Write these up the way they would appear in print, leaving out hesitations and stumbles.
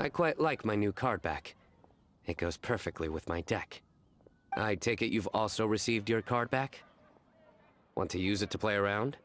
I quite like my new card back. It goes perfectly with my deck. I take it you've also received your card back? Want to use it to play around?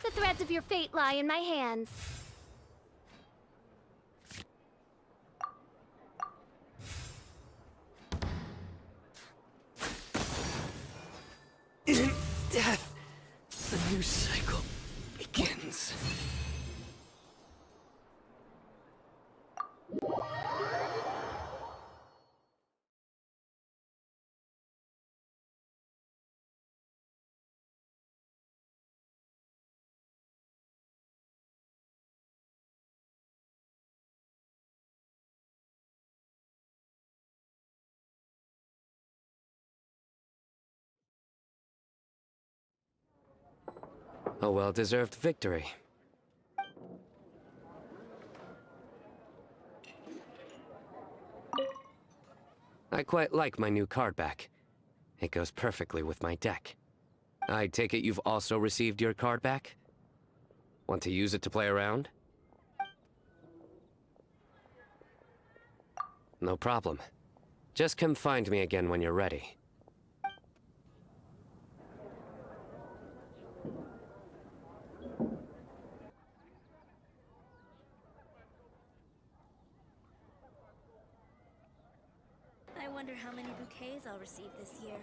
The threads of your fate lie in my hands. In death, the new cycle begins. A well-deserved victory. I quite like my new card back. It goes perfectly with my deck. I take it you've also received your card back? Want to use it to play around? No problem. Just come find me again when you're ready. I wonder how many bouquets I'll receive this year.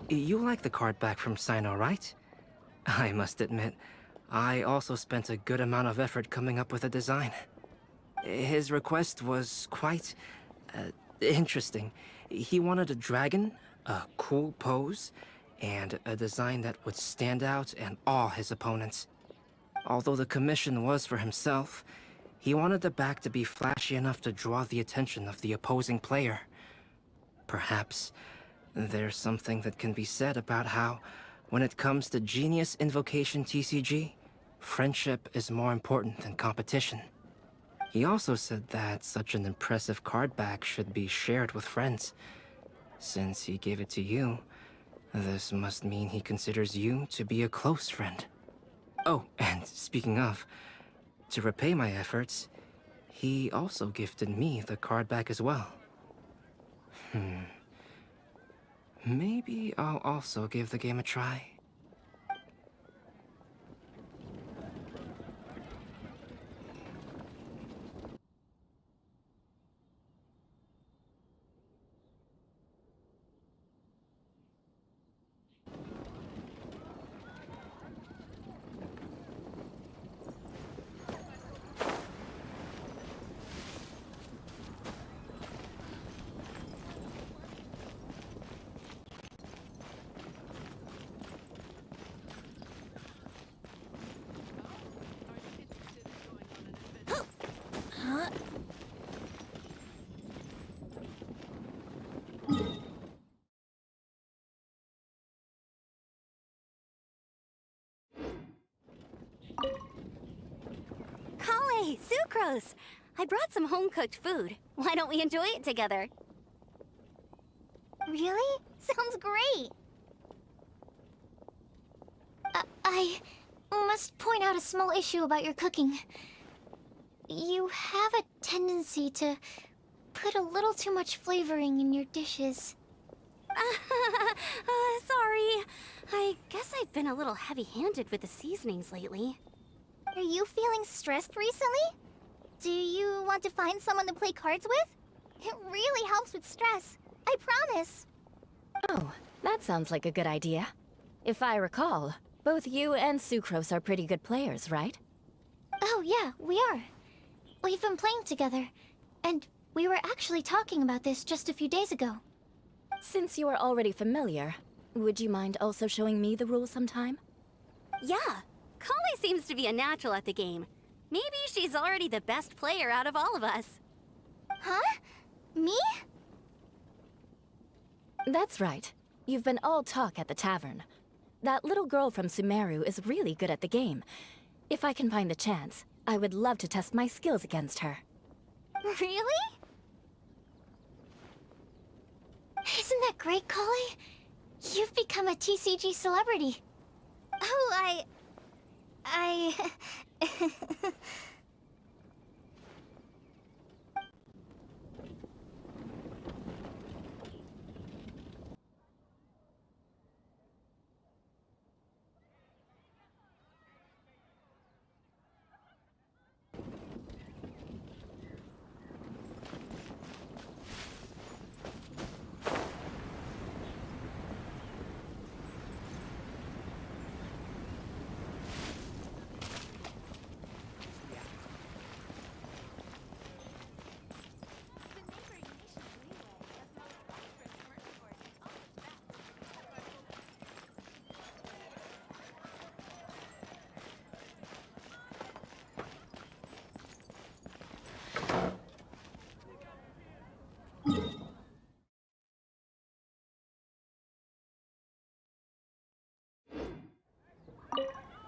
You like the card back from Sino, right? I must admit, I also spent a good amount of effort coming up with a design. His request was quite interesting. He wanted a dragon, a cool pose, and a design that would stand out and awe his opponents. Although the commission was for himself, he wanted the back to be flashy enough to draw the attention of the opposing player. Perhaps there's something that can be said about how, when it comes to Genius Invocation TCG, friendship is more important than competition. He also said that such an impressive card back should be shared with friends. Since he gave it to you, this must mean he considers you to be a close friend. Oh, and speaking of, to repay my efforts, he also gifted me the card back as well. Maybe I'll also give the game a try. Kale, sucrose! I brought some home-cooked food. Why don't we enjoy it together? Really? Sounds great! I must point out a small issue about your cooking. You have a tendency to put a little too much flavoring in your dishes. Sorry. I guess I've been a little heavy-handed with the seasonings lately. Are you feeling stressed recently? Do you want to find someone to play cards with? It really helps with stress. I promise. Oh, that sounds like a good idea. If I recall, both you and Sucrose are pretty good players, right? Oh yeah, we are. We've been playing together, and we were actually talking about this just a few days ago. Since you are already familiar, would you mind also showing me the rules sometime? Yeah, Kali seems to be a natural at the game. Maybe she's already the best player out of all of us. Huh? Me? That's right. You've been all talk at the tavern. That little girl from Sumeru is really good at the game. If I can find the chance, I would love to test my skills against her. Really? Isn't that great, Kali? You've become a TCG celebrity. Oh, I...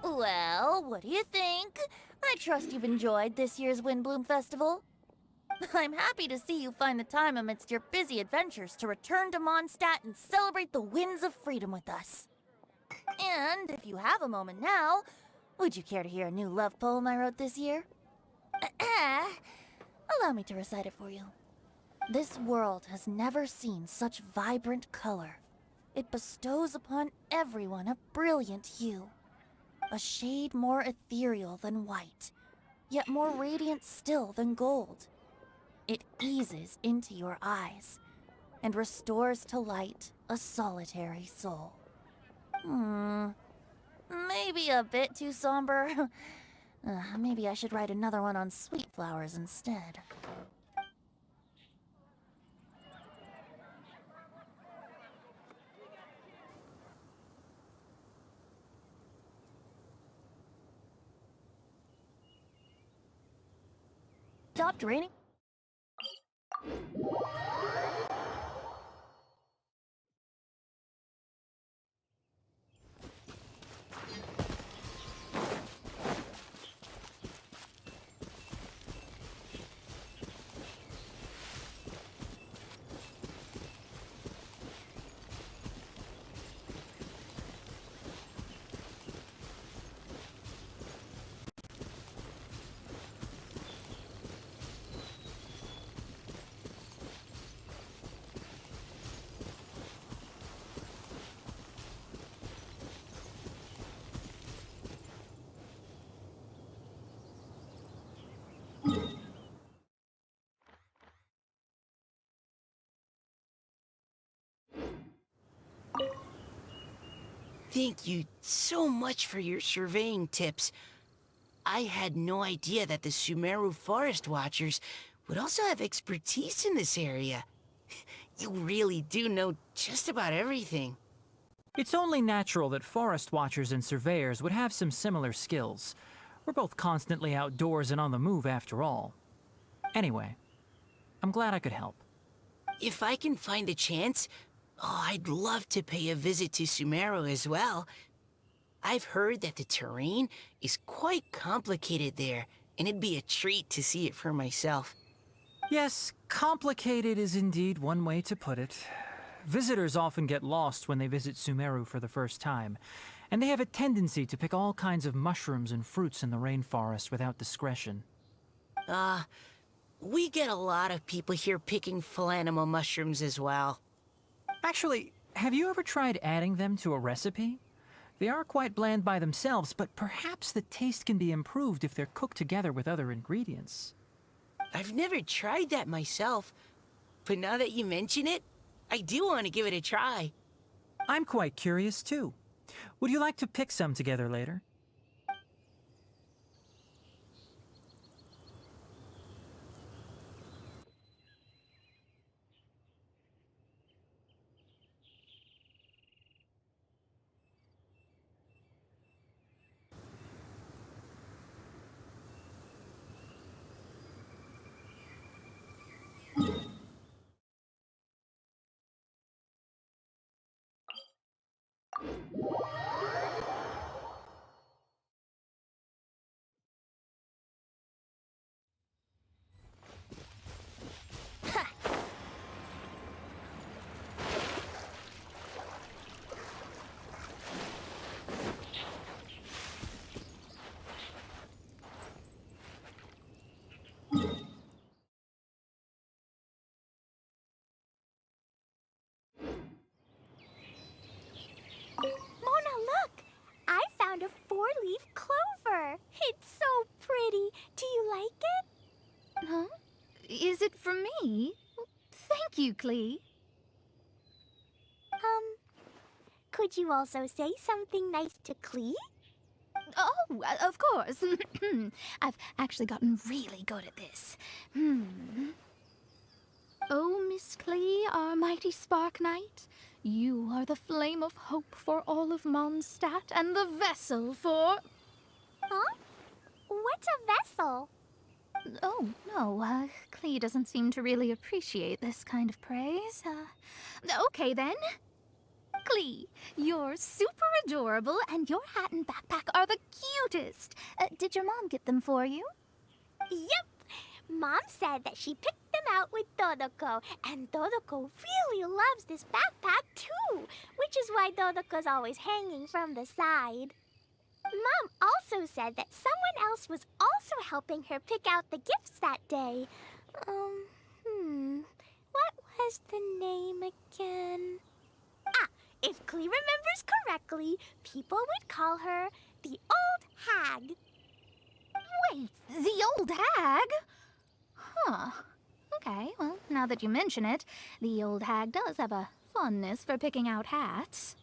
Well, what do you think? I trust you've enjoyed this year's Windblume Festival. I'm happy to see you find the time amidst your busy adventures to return to Mondstadt and celebrate the winds of freedom with us. And if you have a moment now, would you care to hear a new love poem I wrote this year? Allow me to recite it for you. This world has never seen such vibrant color. It bestows upon everyone a brilliant hue. A shade more ethereal than white, yet more radiant still than gold. It eases into your eyes and restores to light a solitary soul. Maybe a bit too somber. Maybe I should write another one on sweet flowers instead. Stopped raining? Thank you so much for your surveying tips. I had no idea that the Sumeru Forest Watchers would also have expertise in this area. You really do know just about everything. It's only natural that forest watchers and surveyors would have some similar skills. We're both constantly outdoors and on the move after all. Anyway, I'm glad I could help. If I can find a chance, I'd love to pay a visit to Sumeru as well. I've heard that the terrain is quite complicated there, and it'd be a treat to see it for myself. Yes, complicated is indeed one way to put it. Visitors often get lost when they visit Sumeru for the first time, and they have a tendency to pick all kinds of mushrooms and fruits in the rainforest without discretion. We get a lot of people here picking philanimal mushrooms as well. Actually, Have you ever tried adding them to a recipe? They are quite bland by themselves, but perhaps the taste can be improved if they're cooked together with other ingredients. I've never tried that myself, but now that you mention it, I do want to give it a try. I'm quite curious, too. Would you like to pick some together later? Mona, look! I found a four-leaf clover. It's so pretty. Do you like it? Huh? Is it for me? Thank you, Clee. Could you also say something nice to Clee? Oh, of course. I've actually gotten really good at this. Oh, Miss Clee, our mighty Spark Knight, you are the flame of hope for all of Mondstadt and the vessel for... Huh? What's a vessel? Oh, no, Clee doesn't seem to really appreciate this kind of praise. Okay, then. Clee, you're super adorable, and your hat and backpack are the cutest. Did your mom get them for you? Yep! Mom said that she picked them out with Dodoko, and Dodoko really loves this backpack too, which is why Dodoko's always hanging from the side. Mom also said that someone else was also helping her pick out the gifts that day. What was the name again? Ah, if Clee remembers correctly, people would call her the Old Hag. Wait, the old hag? Huh. Okay, well, now that you mention it, the old hag does have a fondness for picking out hats.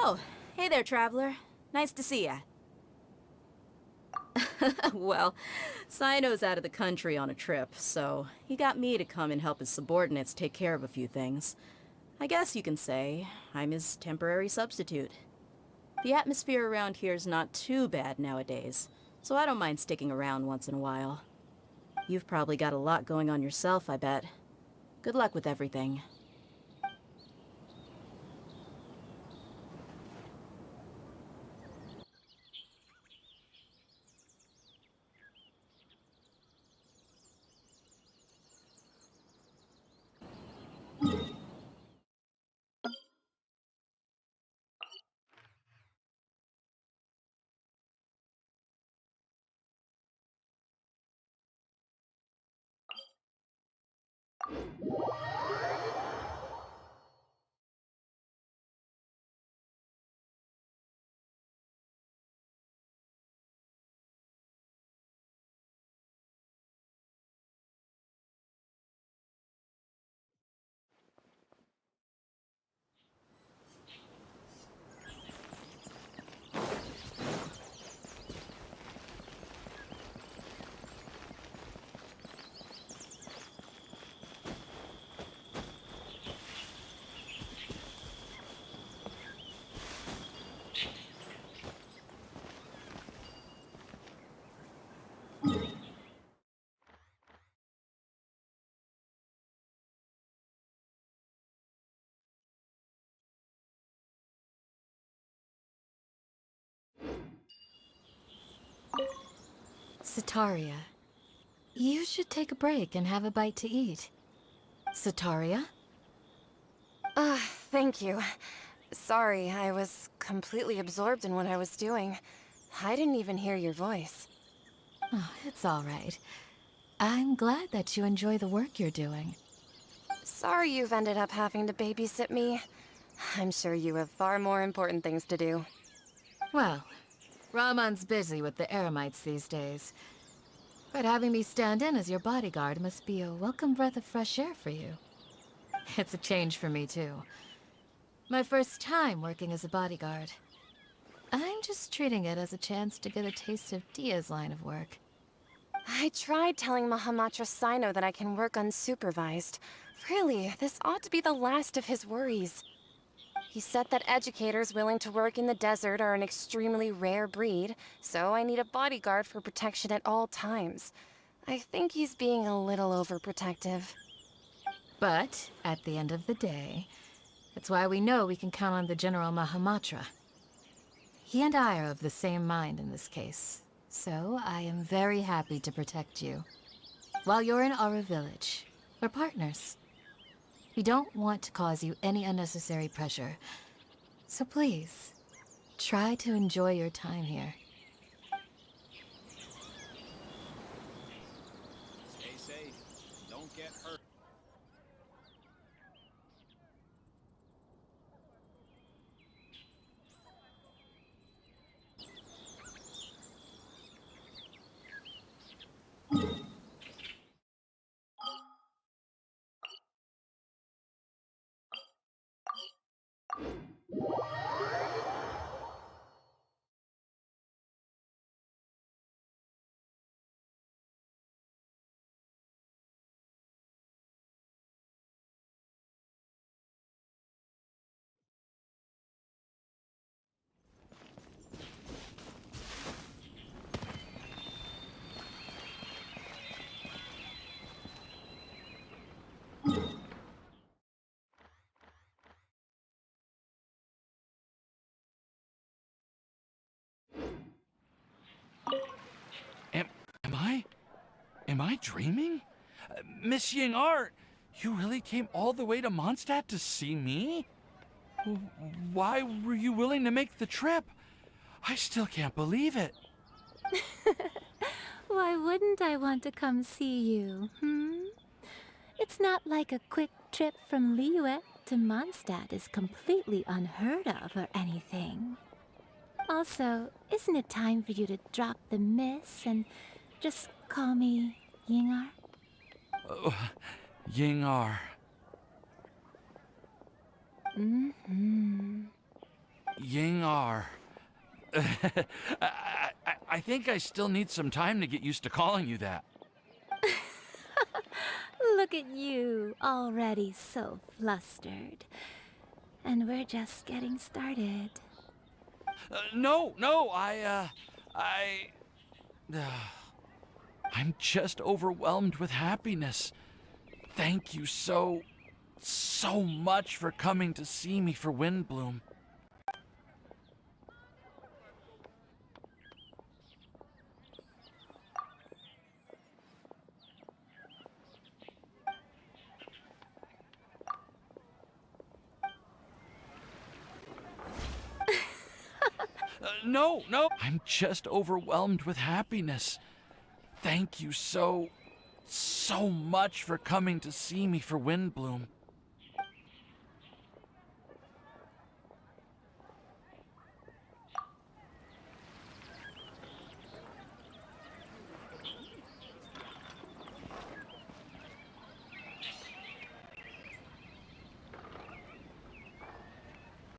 Oh, hey there, traveler. Nice to see ya. Well, Sino's out of the country on a trip, so he got me to come and help his subordinates take care of a few things. I guess you can say I'm his temporary substitute. The atmosphere around here is not too bad nowadays, so I don't mind sticking around once in a while. You've probably got a lot going on yourself, I bet. Good luck with everything. Sataria, you should take a break and have a bite to eat. Sataria? Thank you. Sorry, I was completely absorbed in what I was doing. I didn't even hear your voice. Oh, it's all right. I'm glad that you enjoy the work you're doing. Sorry you've ended up having to babysit me. I'm sure you have far more important things to do. Well, Ramon's busy with the Eremites these days. But having me stand in as your bodyguard must be a welcome breath of fresh air for you. It's a change for me, too. My first time working as a bodyguard. I'm just treating it as a chance to get a taste of Dia's line of work. I tried telling Mahamatra Sino that I can work unsupervised. Really, this ought to be the last of his worries. He said that educators willing to work in the desert are an extremely rare breed, so I need a bodyguard for protection at all times. I think he's being a little overprotective. But, at the end of the day, that's why we know we can count on the General Mahamatra. He and I are of the same mind in this case, so I am very happy to protect you. While you're in our village, we're partners. We don't want to cause you any unnecessary pressure, so please, try to enjoy your time here. Stay safe. Don't get hurt. Am I dreaming? Miss Ying Art, you really came all the way to Mondstadt to see me? Why were you willing to make the trip? I still can't believe it. Why wouldn't I want to come see you, It's not like a quick trip from Liyue to Mondstadt is completely unheard of or anything. Also, isn't it time for you to drop the miss and just call me Yingar? Yingar. Yingar. I think I still need some time to get used to calling you that. Look at you, already so flustered. And we're just getting started. No, I'm just overwhelmed with happiness. Thank you so much for coming to see me for Windblume. No, I'm just overwhelmed with happiness. Thank you so much for coming to see me for Windblume.